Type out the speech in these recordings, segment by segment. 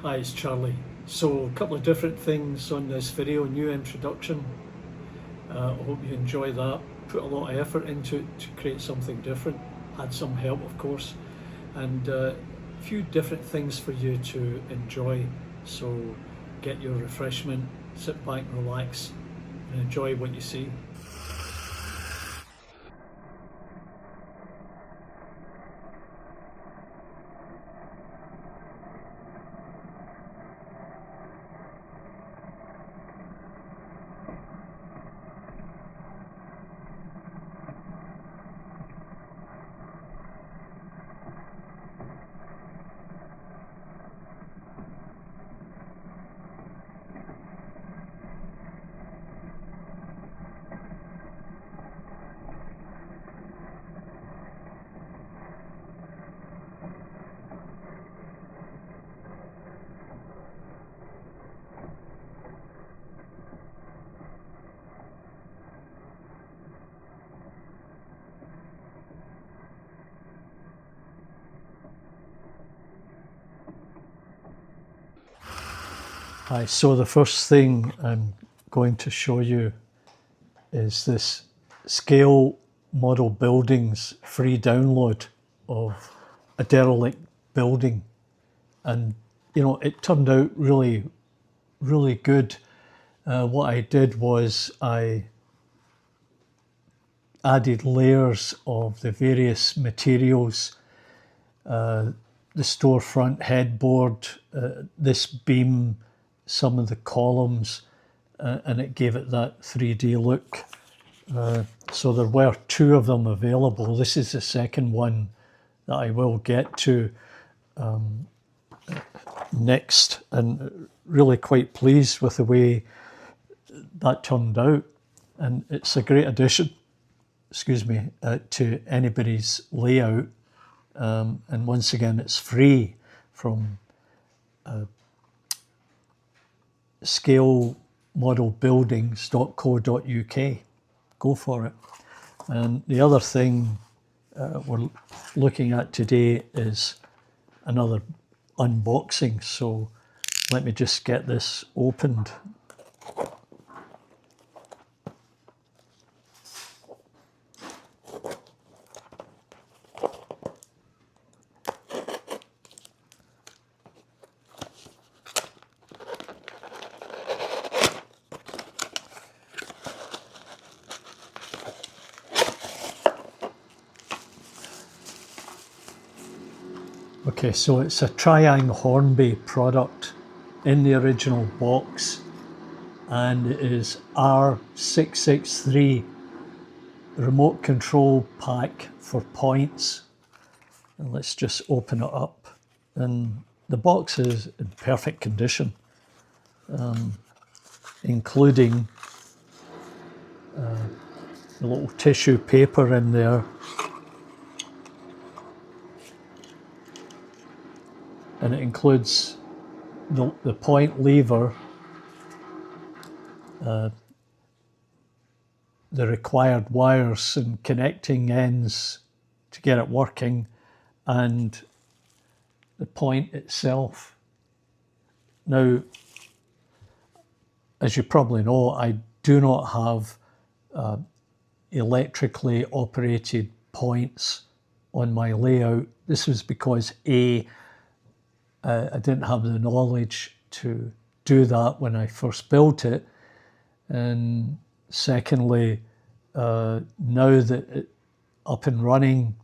Hi, it's Charlie. So a couple of different things on this video, new introduction. I hope you enjoy that. Put a lot of effort into it to create something different. Had some help, of course, and a few different things for you to enjoy. So get your refreshment, sit back and relax and enjoy what you see. Hi, so the first thing I'm going to show you is this scale model buildings free download of a derelict building. And you know, it turned out really good. What I did was I added layers of the various materials, the storefront headboard, this beam, some of the columns, and it gave it that 3D look. So there were two of them available. This is the second one that I will get to next, and really quite pleased with the way that turned out. And it's a great addition, to anybody's layout. And once again, it's free from scalemodelbuildings.co.uk. Go for it. And the other thing we're looking at today is another unboxing. So let me just get this opened. Okay, so it's a TRIANG Hornby product in the original box, and it is R663 remote control pack for points. And let's just open it up. And the box is in perfect condition, including the little tissue paper in there. And it includes the point lever, the required wires and connecting ends to get it working, and the point itself. Now, as you probably know, I do not have electrically operated points on my layout. This was because I didn't have the knowledge to do that when I first built it, and secondly, now that it's up and running,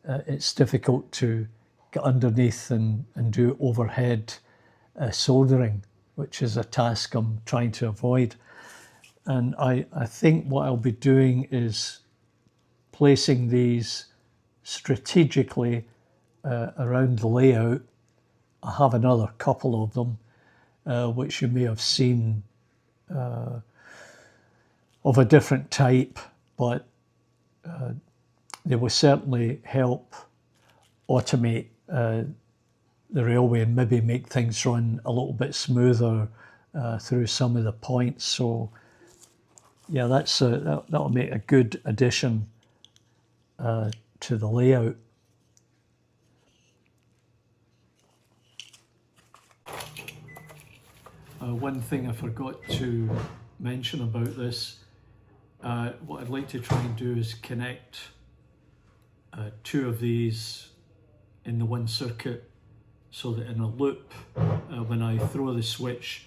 it's difficult to get underneath and do overhead soldering, which is a task I'm trying to avoid. And I think what I'll be doing is placing these strategically around the layout. I have another couple of them, which you may have seen, of a different type, but they will certainly help automate the railway and maybe make things run a little bit smoother through some of the points. So yeah, that'll make a good addition to the layout. One thing I forgot to mention about this, what I'd like to try and do is connect two of these in the one circuit, so that in a loop, when I throw the switch,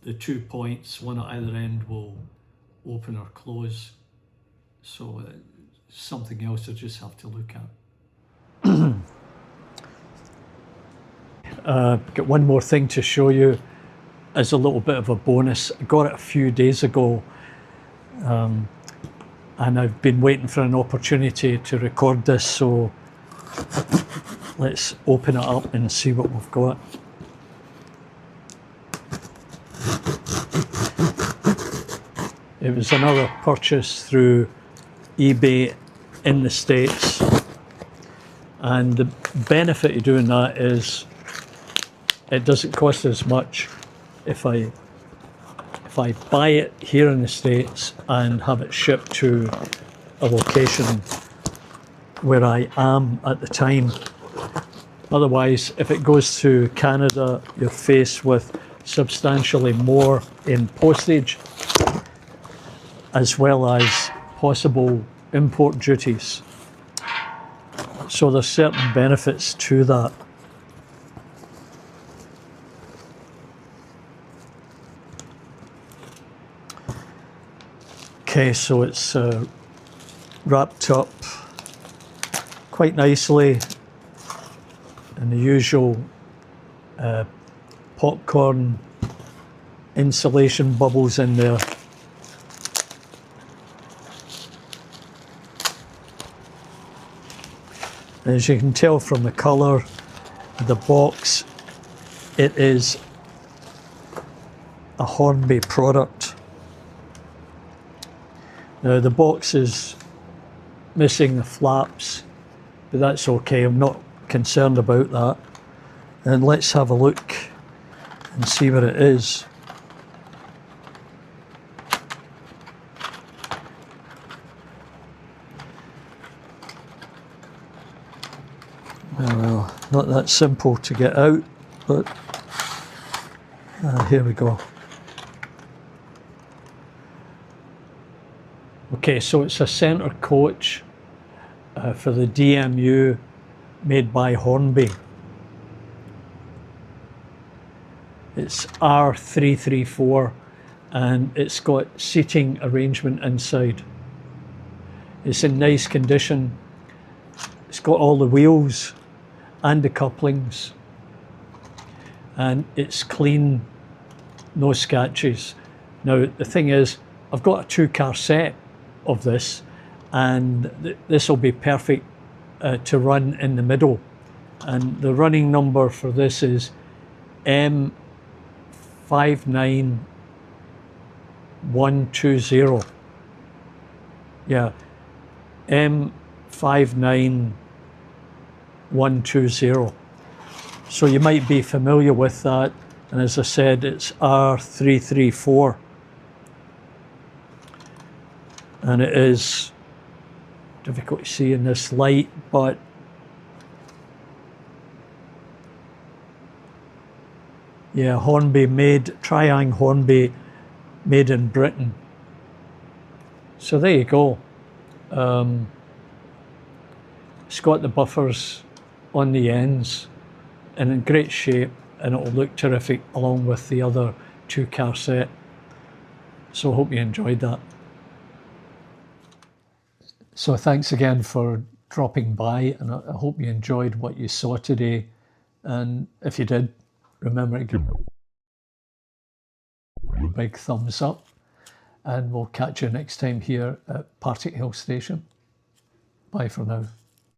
the 2 points, one at either end, will open or close. So something else I just have to look at. Got one more thing to show you as a little bit of a bonus. I got it a few days ago, and I've been waiting for an opportunity to record this, so let's open it up and see what we've got. It was another purchase through eBay in the States, and the benefit of doing that is it doesn't cost as much if I buy it here in the States and have it shipped to a location where I am at the time. Otherwise, if it goes to Canada, you're faced with substantially more in postage, as well as possible import duties. So there's certain benefits to that. Okay, so it's wrapped up quite nicely in the usual popcorn insulation bubbles in there. As you can tell from the colour of the box, it is a Hornby product. Now the box is missing the flaps, but that's okay, I'm not concerned about that. And let's have a look and see what it is. Well, not that simple to get out, but here we go. Okay, so it's a centre coach for the DMU made by Hornby. It's R334 and it's got seating arrangement inside. It's in nice condition. It's got all the wheels and the couplings, and it's clean, no scratches. Now the thing is, I've got a 2-car set of this, and this will be perfect to run in the middle, and the running number for this is M59120. Yeah, M59120. So you might be familiar with that, and as I said, it's R334. And it is difficult to see in this light, but yeah, Hornby made, TRIANG Hornby made in Britain. So there you go. It's got the buffers on the ends and in great shape, and it will look terrific along with the other 2-car set. So I hope you enjoyed that. So thanks again for dropping by, and I hope you enjoyed what you saw today. And if you did, remember to give a big thumbs up, and we'll catch you next time here at Partickhill Station. Bye for now.